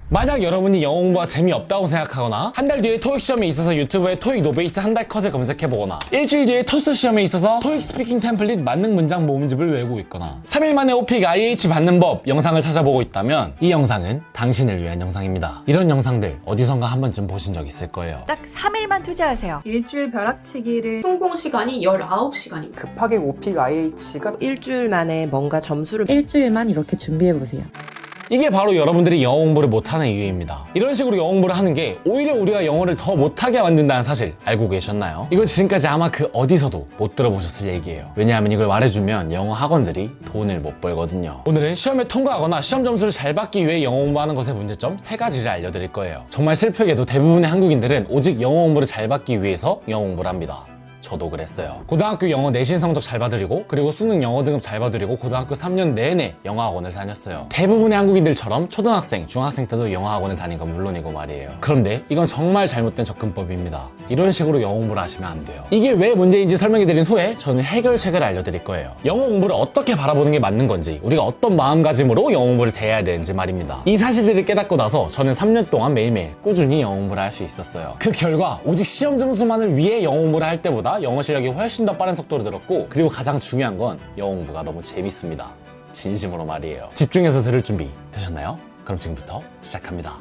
만약 여러분이 영어 공부가 재미없다고 생각하거나 한 달 뒤에 토익 시험에 있어서 유튜브에 토익 노베이스 한 달 컷을 검색해보거나 일주일 뒤에 토스 시험에 있어서 토익 스피킹 템플릿 만능 문장 모음집을 외우고 있거나 3일 만에 오픽 IH 받는 법 영상을 찾아보고 있다면 이 영상은 당신을 위한 영상입니다. 이런 영상들 어디선가 한 번쯤 보신 적 있을 거예요. 딱 3일만 투자하세요. 일주일 벼락치기를 성공 시간이 19시간입니다. 급하게 오픽 IH가 일주일 만에 뭔가 점수를 일주일만 이렇게 준비해보세요. 이게 바로 여러분들이 영어 공부를 못하는 이유입니다. 이런 식으로 영어 공부를 하는 게 오히려 우리가 영어를 더 못하게 만든다는 사실 알고 계셨나요? 이걸 지금까지 아마 그 어디서도 못 들어보셨을 얘기예요. 왜냐하면 이걸 말해주면 영어 학원들이 돈을 못 벌거든요. 오늘은 시험에 통과하거나 시험 점수를 잘 받기 위해 영어 공부하는 것의 문제점 3가지를 알려드릴 거예요. 정말 슬프게도 대부분의 한국인들은 오직 영어 공부를 잘 받기 위해서 영어 공부를 합니다. 저도 그랬어요. 고등학교 영어 내신 성적 잘 받으려고, 그리고 수능 영어 등급 잘 받으려고 고등학교 3년 내내 영어 학원을 다녔어요. 대부분의 한국인들처럼 초등학생, 중학생 때도 영어 학원을 다닌 건 물론이고 말이에요. 그런데 이건 정말 잘못된 접근법입니다. 이런 식으로 영어 공부를 하시면 안 돼요. 이게 왜 문제인지 설명해드린 후에 저는 해결책을 알려드릴 거예요. 영어 공부를 어떻게 바라보는 게 맞는 건지, 우리가 어떤 마음가짐으로 영어 공부를 대해야 되는지 말입니다. 이 사실들을 깨닫고 나서 저는 3년 동안 매일매일 꾸준히 영어 공부를 할 수 있었어요. 그 결과 오직 시험 점수만을 위해 영어 공부를 할 때보다 영어 실력이 훨씬 더 빠른 속도로 늘었고, 그리고 가장 중요한 건 영어 공부가 너무 재밌습니다. 진심으로 말이에요. 집중해서 들을 준비 되셨나요? 그럼 지금부터 시작합니다.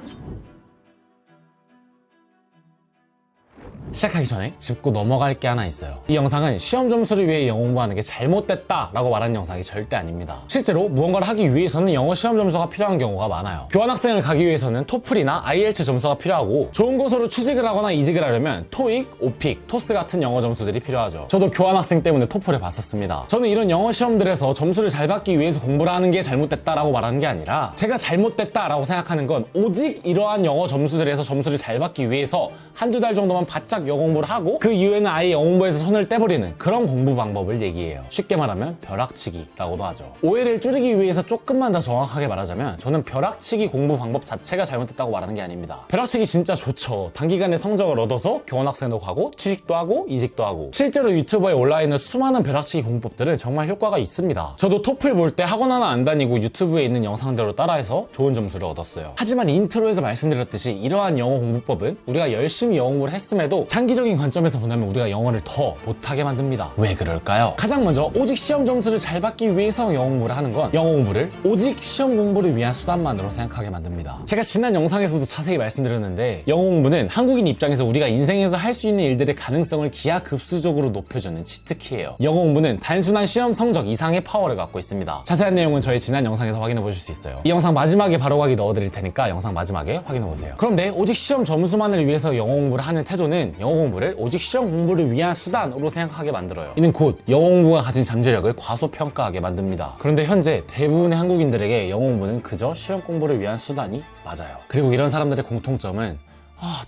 시작하기 전에 짚고 넘어갈 게 하나 있어요. 이 영상은 시험 점수를 위해 영어 공부하는 게 잘못됐다 라고 말하는 영상이 절대 아닙니다. 실제로 무언가를 하기 위해서는 영어 시험 점수가 필요한 경우가 많아요. 교환학생을 가기 위해서는 토플이나 IELTS 점수가 필요하고, 좋은 곳으로 취직을 하거나 이직을 하려면 토익, 오픽, 토스 같은 영어 점수들이 필요하죠. 저도 교환학생 때문에 토플을 봤었습니다. 저는 이런 영어 시험들에서 점수를 잘 받기 위해서 공부를 하는 게 잘못됐다라고 말하는 게 아니라, 제가 잘못됐다라고 생각하는 건 오직 이러한 영어 점수들에서 점수를 잘 받기 위해서 한두 달 정도만 바짝 영어 공부를 하고 그 이후에는 아예 영어 공부에서 손을 떼버리는 그런 공부 방법을 얘기해요. 쉽게 말하면 벼락치기라고도 하죠. 오해를 줄이기 위해서 조금만 더 정확하게 말하자면, 저는 벼락치기 공부 방법 자체가 잘못됐다고 말하는 게 아닙니다. 벼락치기 진짜 좋죠. 단기간에 성적을 얻어서 교환학생도 가고 취직도 하고 이직도 하고, 실제로 유튜버에 올라와 있는 수많은 벼락치기 공부법들은 정말 효과가 있습니다. 저도 토플 볼 때 학원 하나 안 다니고 유튜브에 있는 영상대로 따라해서 좋은 점수를 얻었어요. 하지만 인트로에서 말씀드렸듯이 이러한 영어 공부법은 우리가 열심히 영어 공부를 했음에도 장기적인 관점에서 보면 우리가 영어를 더 못하게 만듭니다. 왜 그럴까요? 가장 먼저 오직 시험 점수를 잘 받기 위해서 영어 공부를 하는 건 영어 공부를 오직 시험 공부를 위한 수단만으로 생각하게 만듭니다. 제가 지난 영상에서도 자세히 말씀드렸는데, 영어 공부는 한국인 입장에서 우리가 인생에서 할 수 있는 일들의 가능성을 기하급수적으로 높여주는 치트키예요. 영어 공부는 단순한 시험 성적 이상의 파워를 갖고 있습니다. 자세한 내용은 저희 지난 영상에서 확인해 보실 수 있어요. 이 영상 마지막에 바로 가기 넣어드릴 테니까 영상 마지막에 확인해 보세요. 그런데 오직 시험 점수만을 위해서 영어 공부를 하는 태도는 영어 공부를 오직 시험 공부를 위한 수단으로 생각하게 만들어요. 이는 곧 영어 공부가 가진 잠재력을 과소평가하게 만듭니다. 그런데 현재 대부분의 한국인들에게 영어 공부는 그저 시험 공부를 위한 수단이 맞아요. 그리고 이런 사람들의 공통점은,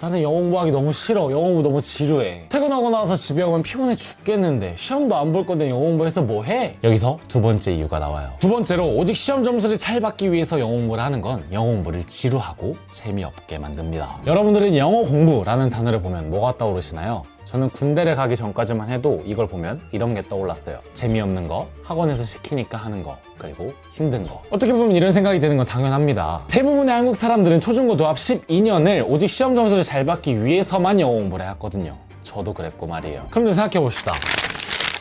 나는 영어 공부하기 너무 싫어. 영어 공부 너무 지루해. 퇴근하고 나서 집에 오면 피곤해 죽겠는데 시험도 안 볼 건데 영어 공부해서 뭐 해? 여기서 두 번째 이유가 나와요. 두 번째로 오직 시험 점수를 잘 받기 위해서 영어 공부를 하는 건 영어 공부를 지루하고 재미없게 만듭니다. 여러분들은 영어 공부라는 단어를 보면 뭐가 떠오르시나요? 저는 군대를 가기 전까지만 해도 이걸 보면 이런 게 떠올랐어요. 재미없는 거, 학원에서 시키니까 하는 거, 그리고 힘든 거. 어떻게 보면 이런 생각이 드는 건 당연합니다. 대부분의 한국 사람들은 초중고 도합 12년을 오직 시험 점수를 잘 받기 위해서만 영어 공부를 했거든요. 저도 그랬고 말이에요. 그런데 생각해 봅시다.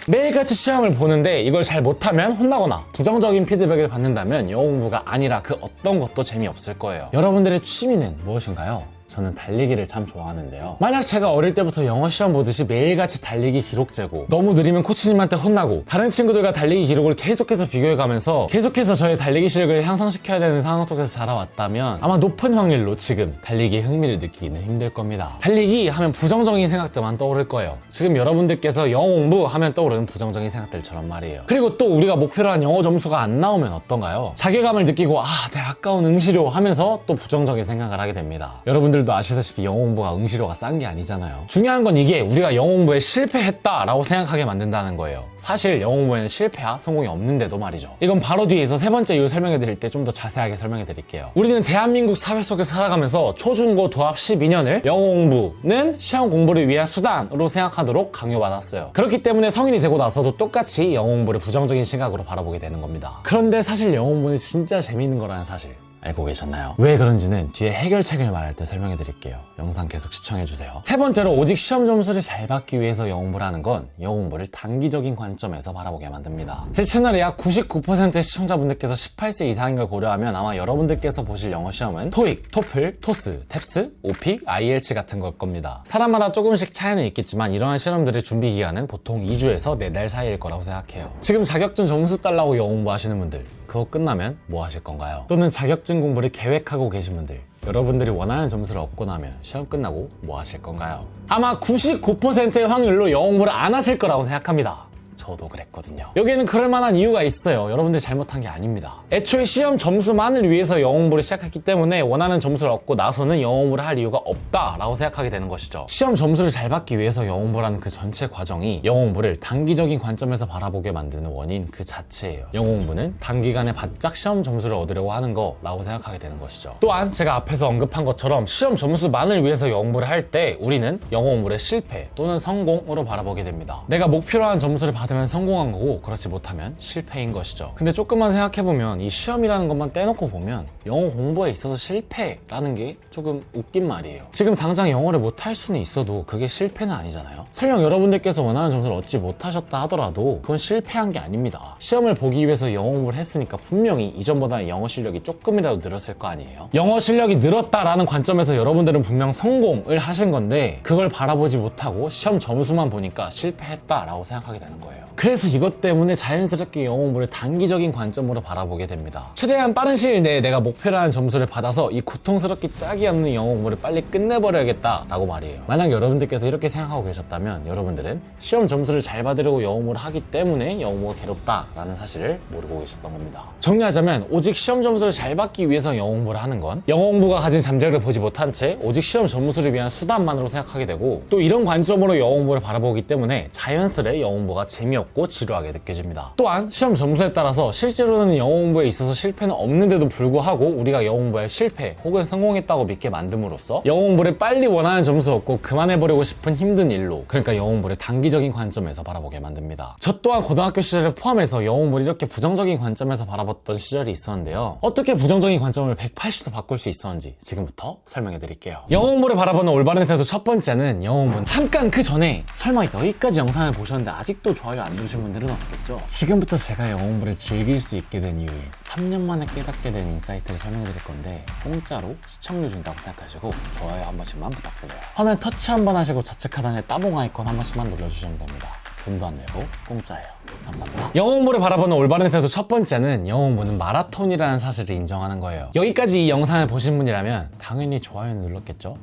매일같이 시험을 보는데 이걸 잘 못하면 혼나거나 부정적인 피드백을 받는다면 영어 공부가 아니라 그 어떤 것도 재미없을 거예요. 여러분들의 취미는 무엇인가요? 저는 달리기를 참 좋아하는데요. 만약 제가 어릴 때부터 영어 시험 보듯이 매일같이 달리기 기록 재고, 너무 느리면 코치님한테 혼나고, 다른 친구들과 달리기 기록을 계속해서 비교해가면서 계속해서 저의 달리기 실력을 향상시켜야 되는 상황 속에서 자라왔다면 아마 높은 확률로 지금 달리기에 흥미를 느끼기는 힘들 겁니다. 달리기 하면 부정적인 생각들만 떠오를 거예요. 지금 여러분들께서 영어 공부 하면 떠오르는 부정적인 생각들처럼 말이에요. 그리고 또 우리가 목표로 한 영어 점수가 안 나오면 어떤가요? 자괴감을 느끼고 내 아까운 응시료 하면서 또 부정적인 생각을 하게 됩니다. 여러분들도 아시다시피 영어 공부가 응시료가 싼 게 아니잖아요. 중요한 건 이게 우리가 영어 공부에 실패했다라고 생각하게 만든다는 거예요. 사실 영어 공부에는 실패와 성공이 없는데도 말이죠. 이건 바로 뒤에서 세 번째 이유 설명해 드릴 때 좀 더 자세하게 설명해 드릴게요. 우리는 대한민국 사회 속에서 살아가면서 초중고 도합 12년을 영어 공부는 시험 공부를 위한 수단으로 생각하도록 강요받았어요. 그렇기 때문에 성인이 되고 나서도 똑같이 영어 공부를 부정적인 시각으로 바라보게 되는 겁니다. 그런데 사실 영어 공부는 진짜 재미있는 거라는 사실 알고 계셨나요? 왜 그런지는 뒤에 해결책을 말할 때 설명해 드릴게요. 영상 계속 시청해 주세요. 세 번째로 오직 시험 점수를 잘 받기 위해서 영어 공부를 하는 건 영어 공부를 단기적인 관점에서 바라보게 만듭니다. 제 채널에 약 99%의 시청자분들께서 18세 이상인 걸 고려하면 아마 여러분들께서 보실 영어 시험은 토익, 토플, 토스, 탭스, 오픽, IELTS 같은 걸 겁니다. 사람마다 조금씩 차이는 있겠지만 이러한 시험들의 준비 기간은 보통 2주에서 4달 사이일 거라고 생각해요. 지금 자격증 점수 달라고 영어 공부하시는 분들, 그거 끝나면 뭐 하실 건가요? 또는 자격증 공부를 계획하고 계신 분들, 여러분들이 원하는 점수를 얻고 나면 시험 끝나고 뭐 하실 건가요? 아마 99%의 확률로 영어 공부를 안 하실 거라고 생각합니다. 저도 그랬거든요. 여기에는 그럴 만한 이유가 있어요. 여러분들이 잘못한 게 아닙니다. 애초에 시험 점수만을 위해서 영어 공부를 시작했기 때문에 원하는 점수를 얻고 나서는 영어 공부를 할 이유가 없다라고 생각하게 되는 것이죠. 시험 점수를 잘 받기 위해서 영어 공부를 하는 그 전체 과정이 영어 공부를 단기적인 관점에서 바라보게 만드는 원인 그 자체예요. 영어 공부는 단기간에 바짝 시험 점수를 얻으려고 하는 거라고 생각하게 되는 것이죠. 또한 제가 앞에서 언급한 것처럼 시험 점수만을 위해서 영어 공부를 할 때 우리는 영어 공부를 실패 또는 성공으로 바라보게 됩니다. 내가 목표로 한 점수를 받으면 성공한 거고 그렇지 못하면 실패인 것이죠. 근데 조금만 생각해보면 이 시험이라는 것만 떼놓고 보면 영어 공부에 있어서 실패라는 게 조금 웃긴 말이에요. 지금 당장 영어를 못할 수는 있어도 그게 실패는 아니잖아요. 설령 여러분들께서 원하는 점수를 얻지 못하셨다 하더라도 그건 실패한 게 아닙니다. 시험을 보기 위해서 영어 공부를 했으니까 분명히 이전보다 영어 실력이 조금이라도 늘었을 거 아니에요. 영어 실력이 늘었다라는 관점에서 여러분들은 분명 성공을 하신 건데 그걸 바라보지 못하고 시험 점수만 보니까 실패했다라고 생각하게 되는 거예요. 그래서 이것 때문에 자연스럽게 영어 공부를 단기적인 관점으로 바라보게 됩니다. 최대한 빠른 시일 내에 내가 목표로 하는 점수를 받아서 이 고통스럽게 짝이 없는 영어 공부를 빨리 끝내버려야겠다라고 말이에요. 만약 여러분들께서 이렇게 생각하고 계셨다면 여러분들은 시험 점수를 잘 받으려고 영어 공부를 하기 때문에 영어 공부가 괴롭다라는 사실을 모르고 계셨던 겁니다. 정리하자면 오직 시험 점수를 잘 받기 위해서 영어 공부를 하는 건 영어 공부가 가진 잠재력을 보지 못한 채 오직 시험 점수를 위한 수단만으로 생각하게 되고 또 이런 관점으로 영어 공부를 바라보기 때문에 자연스레 영어 공부가 재미없고 지루하게 느껴집니다. 또한 시험 점수에 따라서 실제로는 영어 공부에 있어서 실패는 없는데도 불구하고 우리가 영어 공부에 실패 혹은 성공했다고 믿게 만듦으로써 영어 공부를 빨리 원하는 점수 얻고 그만해버리고 싶은 힘든 일로 그러니까 영어 공부를 단기적인 관점에서 바라보게 만듭니다. 저 또한 고등학교 시절을 포함해서 영어 공부를 이렇게 부정적인 관점에서 바라봤던 시절이 있었는데요. 어떻게 부정적인 관점을 180도 바꿀 수 있었는지 지금부터 설명해 드릴게요. 영어 공부를 바라보는 올바른 태도 첫 번째는 영어 공부는 잠깐 그 전에 설마 여기까지 영상을 보셨는데 아직도 좋아요 안 누르신 분들은 없겠죠? 지금부터 제가 영어 공부를 즐길 수 있게 된 이유에 3년 만에 깨닫게 된 인사이트를 설명해 드릴 건데 공짜로 시청률 준다고 생각하시고 좋아요 한 번씩만 부탁드려요. 화면 터치 한 번 하시고 좌측 하단에 따봉 아이콘 한 번씩만 눌러주시면 됩니다. 돈도 안 내고 공짜예요. 감사합니다. 영어 공부를 바라보는 올바른 태도 첫 번째는 영어 공부는 마라톤이라는 사실을 인정하는 거예요. 여기까지 이 영상을 보신 분이라면 당연히 좋아요는 눌렀겠죠?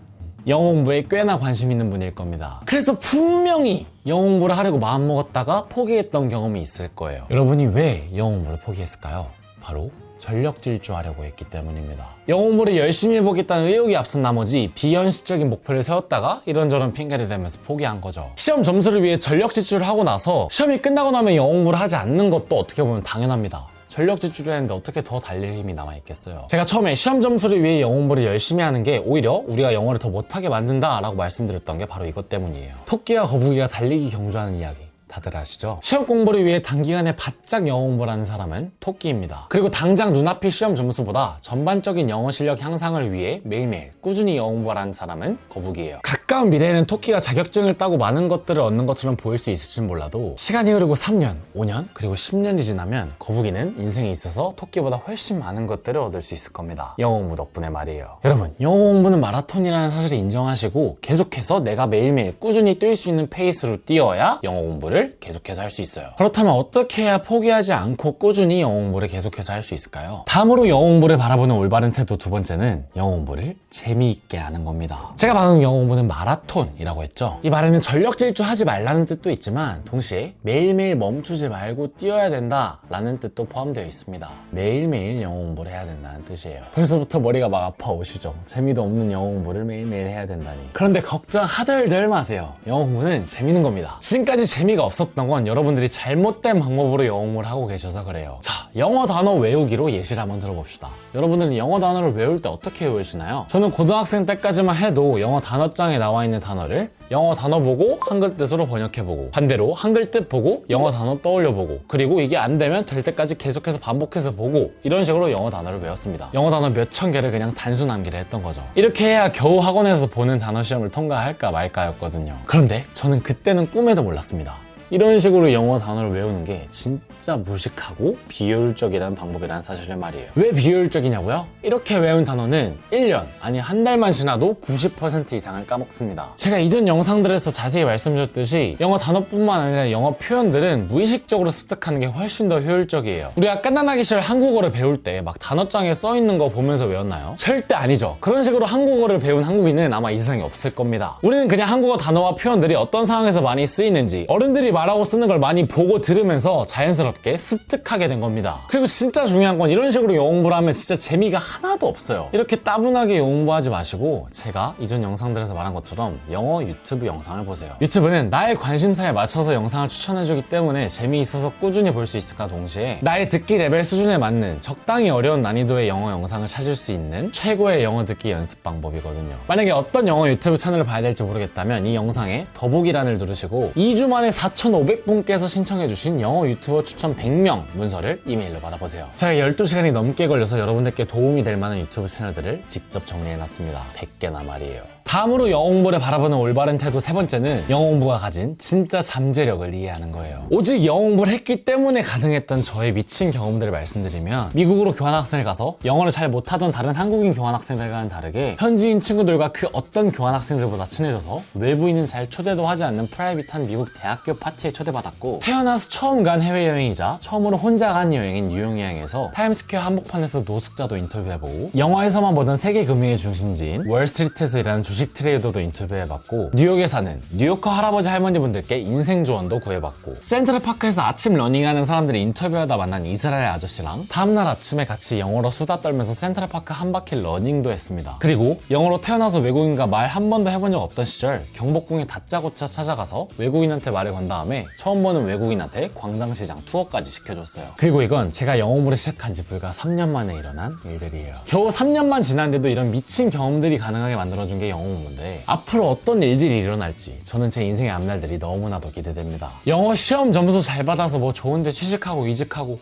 영어 공부에 꽤나 관심 있는 분일 겁니다. 그래서 분명히 영어 공부를 하려고 마음먹었다가 포기했던 경험이 있을 거예요. 여러분이 왜 영어 공부를 포기했을까요? 바로 전력 질주하려고 했기 때문입니다. 영어 공부를 열심히 해보겠다는 의욕이 앞선 나머지 비현실적인 목표를 세웠다가 이런저런 핑계를 대면서 포기한 거죠. 시험 점수를 위해 전력 질주를 하고 나서 시험이 끝나고 나면 영어 공부를 하지 않는 것도 어떻게 보면 당연합니다. 전력 질주를 했는데 어떻게 더 달릴 힘이 남아있겠어요. 제가 처음에 시험 점수를 위해 영어 공부를 열심히 하는 게 오히려 우리가 영어를 더 못하게 만든다 라고 말씀드렸던 게 바로 이것 때문이에요. 토끼와 거북이가 달리기 경주하는 이야기 다들 아시죠? 시험 공부를 위해 단기간에 바짝 영어 공부를 하는 사람은 토끼입니다. 그리고 당장 눈앞의 시험 점수보다 전반적인 영어 실력 향상을 위해 매일매일 꾸준히 영어 공부를 하는 사람은 거북이에요. 가까운 미래에는 토끼가 자격증을 따고 많은 것들을 얻는 것처럼 보일 수 있을지는 몰라도 시간이 흐르고 3년, 5년, 그리고 10년이 지나면 거북이는 인생에 있어서 토끼보다 훨씬 많은 것들을 얻을 수 있을 겁니다. 영어 공부 덕분에 말이에요. 여러분, 영어 공부는 마라톤이라는 사실을 인정하시고 계속해서 내가 매일매일 꾸준히 뛸 수 있는 페이스로 뛰어야 영어 공부를 계속해서 할 수 있어요. 그렇다면 어떻게 해야 포기하지 않고 꾸준히 영어 공부를 계속해서 할 수 있을까요? 다음으로 영어 공부를 바라보는 올바른 태도 두 번째는 영어 공부를 재미있게 하는 겁니다. 제가 방금 영어 공부는 마라톤이라고 했죠. 이 말에는 전력 질주하지 말라는 뜻도 있지만 동시에 매일매일 멈추지 말고 뛰어야 된다라는 뜻도 포함되어 있습니다. 매일매일 영어 공부를 해야 된다는 뜻이에요. 벌써부터 머리가 막 아파오시죠? 재미도 없는 영어 공부를 매일매일 해야 된다니. 그런데 걱정하들들 마세요. 영어 공부는 재밌는 겁니다. 지금까지 재미가 없었던 건 여러분들이 잘못된 방법으로 영어 공부를 하고 계셔서 그래요. 자, 영어 단어 외우기로 예시를 한번 들어봅시다. 여러분들은 영어 단어를 외울 때 어떻게 외우시나요? 저는 고등학생 때까지만 해도 영어 단어장에 나와 있는 단어를 영어 단어 보고 한글 뜻으로 번역해보고, 반대로 한글 뜻 보고 영어 단어 떠올려보고, 그리고 이게 안 되면 될 때까지 계속해서 반복해서 보고, 이런 식으로 영어 단어를 외웠습니다. 영어 단어 몇천 개를 그냥 단순 암기를 했던 거죠. 이렇게 해야 겨우 학원에서 보는 단어 시험을 통과할까 말까였거든요. 그런데 저는 그때는 꿈에도 몰랐습니다. 이런 식으로 영어 단어를 외우는 게 진짜 무식하고 비효율적이라는 방법이라는 사실을 말이에요. 왜 비효율적이냐고요? 이렇게 외운 단어는 1년, 아니 한 달만 지나도 90% 이상을 까먹습니다. 제가 이전 영상들에서 자세히 말씀드렸듯이 영어 단어뿐만 아니라 영어 표현들은 무의식적으로 습득하는 게 훨씬 더 효율적이에요. 우리가 깐난하기 싫은 한국어를 배울 때 막 단어장에 써있는 거 보면서 외웠나요? 절대 아니죠. 그런 식으로 한국어를 배운 한국인은 아마 이 세상에 없을 겁니다. 우리는 그냥 한국어 단어와 표현들이 어떤 상황에서 많이 쓰이는지, 어른들이 말하고 쓰는 걸 많이 보고 들으면서 자연스럽게 습득하게 된 겁니다. 그리고 진짜 중요한 건 이런 식으로 영어 공부를 하면 진짜 재미가 하나도 없어요. 이렇게 따분하게 영어 공부하지 마시고 제가 이전 영상들에서 말한 것처럼 영어 유튜브 영상을 보세요. 유튜브는 나의 관심사에 맞춰서 영상을 추천해주기 때문에 재미있어서 꾸준히 볼 수 있을까 동시에 나의 듣기 레벨 수준에 맞는 적당히 어려운 난이도의 영어 영상을 찾을 수 있는 최고의 영어 듣기 연습 방법이거든요. 만약에 어떤 영어 유튜브 채널을 봐야 될지 모르겠다면 이 영상에 더보기란을 누르시고 2주 만에 4,500분께서 신청해주신 영어 유튜버 추천 100명 문서를 이메일로 받아보세요. 제가 12시간이 넘게 걸려서 여러분들께 도움이 될 만한 유튜브 채널들을 직접 정리해놨습니다. 100개나 말이에요. 다음으로 영어 공부를 바라보는 올바른 태도 세 번째는 영어 공부가 가진 진짜 잠재력을 이해하는 거예요. 오직 영어 공부를 했기 때문에 가능했던 저의 미친 경험들을 말씀드리면, 미국으로 교환학생을 가서 영어를 잘 못하던 다른 한국인 교환학생들과는 다르게 현지인 친구들과 그 어떤 교환학생들보다 친해져서 외부인은 잘 초대도 하지 않는 프라이빗한 미국 대학교 파티에 초대받았고, 태어나서 처음 간 해외여행이자 처음으로 혼자 간 여행인 뉴욕여행에서 타임스퀘어 한복판에서 노숙자도 인터뷰해보고, 영화에서만 보던 세계 금융의 중심지인 월스트리트에서 일하는 주식 트레이더도 인터뷰해봤고, 뉴욕에 사는 뉴요커 할아버지 할머니분들께 인생 조언도 구해봤고, 센트럴파크에서 아침 러닝하는 사람들이 인터뷰하다 만난 이스라엘 아저씨랑 다음날 아침에 같이 영어로 수다 떨면서 센트럴파크 한 바퀴 러닝도 했습니다. 그리고 영어로 태어나서 외국인과 말 한 번도 해본 적 없던 시절 경복궁에 다짜고짜 찾아가서 외국인한테 말을 건 다음에 처음 보는 외국인한테 광장시장 투어까지 시켜줬어요. 그리고 이건 제가 영어 공부를 시작한 지 불과 3년 만에 일어난 일들이에요. 겨우 3년만 지났는데도 이런 미친 경험들이 가능하게 만들어준 게 영어 공부인데, 앞으로 어떤 일들이 일어날지 저는 제 인생의 앞날들이 너무나도 기대됩니다. 영어 시험 점수 잘 받아서 뭐 좋은데 취직하고 이직하고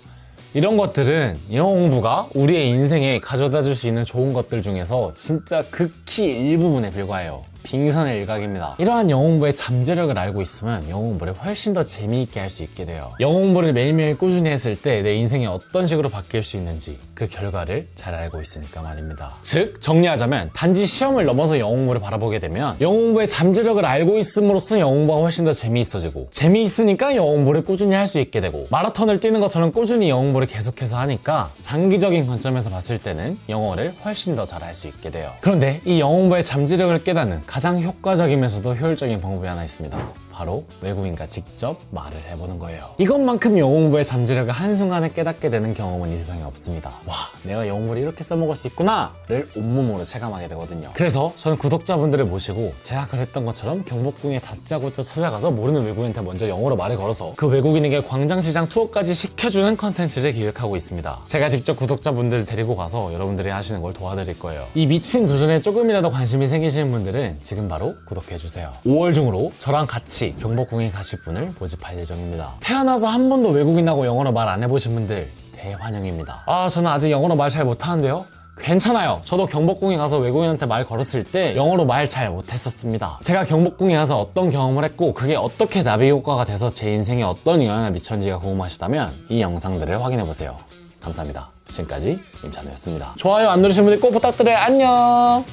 이런 것들은 영어 공부가 우리의 인생에 가져다 줄 수 있는 좋은 것들 중에서 진짜 극히 일부분에 불과해요. 빙산의 일각입니다. 이러한 영어 공부의 잠재력을 알고 있으면 영어 공부를 훨씬 더 재미있게 할 수 있게 돼요. 영어 공부를 매일매일 꾸준히 했을 때 내 인생이 어떤 식으로 바뀔 수 있는지 그 결과를 잘 알고 있으니까 말입니다. 즉 정리하자면, 단지 시험을 넘어서 영어 공부를 바라보게 되면 영어 공부의 잠재력을 알고 있음으로써 영어 공부가 훨씬 더 재미있어지고, 재미있으니까 영어 공부를 꾸준히 할 수 있게 되고, 마라톤을 뛰는 것처럼 꾸준히 영어 공부를 계속해서 하니까 장기적인 관점에서 봤을 때는 영어를 훨씬 더 잘 할 수 있게 돼요. 그런데 이 영어 공부의 잠재력을 깨닫는 가장 효과적이면서도 효율적인 방법이 하나 있습니다. 바로 외국인과 직접 말을 해보는 거예요. 이것만큼 영어 공부의 잠재력을 한순간에 깨닫게 되는 경험은 이 세상에 없습니다. 와, 내가 영어 공부를 이렇게 써먹을 수 있구나 를 온몸으로 체감하게 되거든요. 그래서 저는 구독자분들을 모시고 제가 그랬던 것처럼 경복궁에 다짜고짜 찾아가서 모르는 외국인한테 먼저 영어로 말을 걸어서 그 외국인에게 광장시장 투어까지 시켜주는 컨텐츠를 기획하고 있습니다. 제가 직접 구독자분들을 데리고 가서 여러분들이 하시는 걸 도와드릴 거예요. 이 미친 도전에 조금이라도 관심이 생기시는 분들은 지금 바로 구독해주세요. 5월 중으로 저랑 같이 경복궁에 가실 분을 모집할 예정입니다. 태어나서 한 번도 외국인하고 영어로 말 안 해보신 분들 대환영입니다. 저는 아직 영어로 말 잘 못하는데요? 괜찮아요. 저도 경복궁에 가서 외국인한테 말 걸었을 때 영어로 말 잘 못했었습니다. 제가 경복궁에 가서 어떤 경험을 했고 그게 어떻게 나비 효과가 돼서 제 인생에 어떤 영향을 미쳤는지가 궁금하시다면 이 영상들을 확인해보세요. 감사합니다. 지금까지 임찬우였습니다. 좋아요 안 누르신 분들 꼭 부탁드려요. 안녕.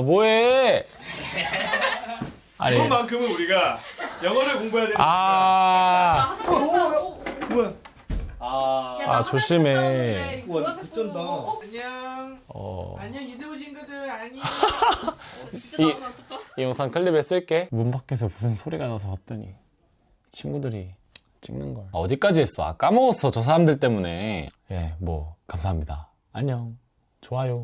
뭐해? 아니. 이것만큼은 우리가 영어를 공부해야 되니까. 뭐야? 조심해. 와, 어쩐다. 안녕. 안녕, 유튜브 친구들. 안녕. 이 영상 클립에 쓸게. 문 밖에서 무슨 소리가 나서 봤더니 친구들이 찍는 걸. 어디까지 했어? 까먹었어. 저 사람들 때문에. 뭐 감사합니다. 안녕. 좋아요.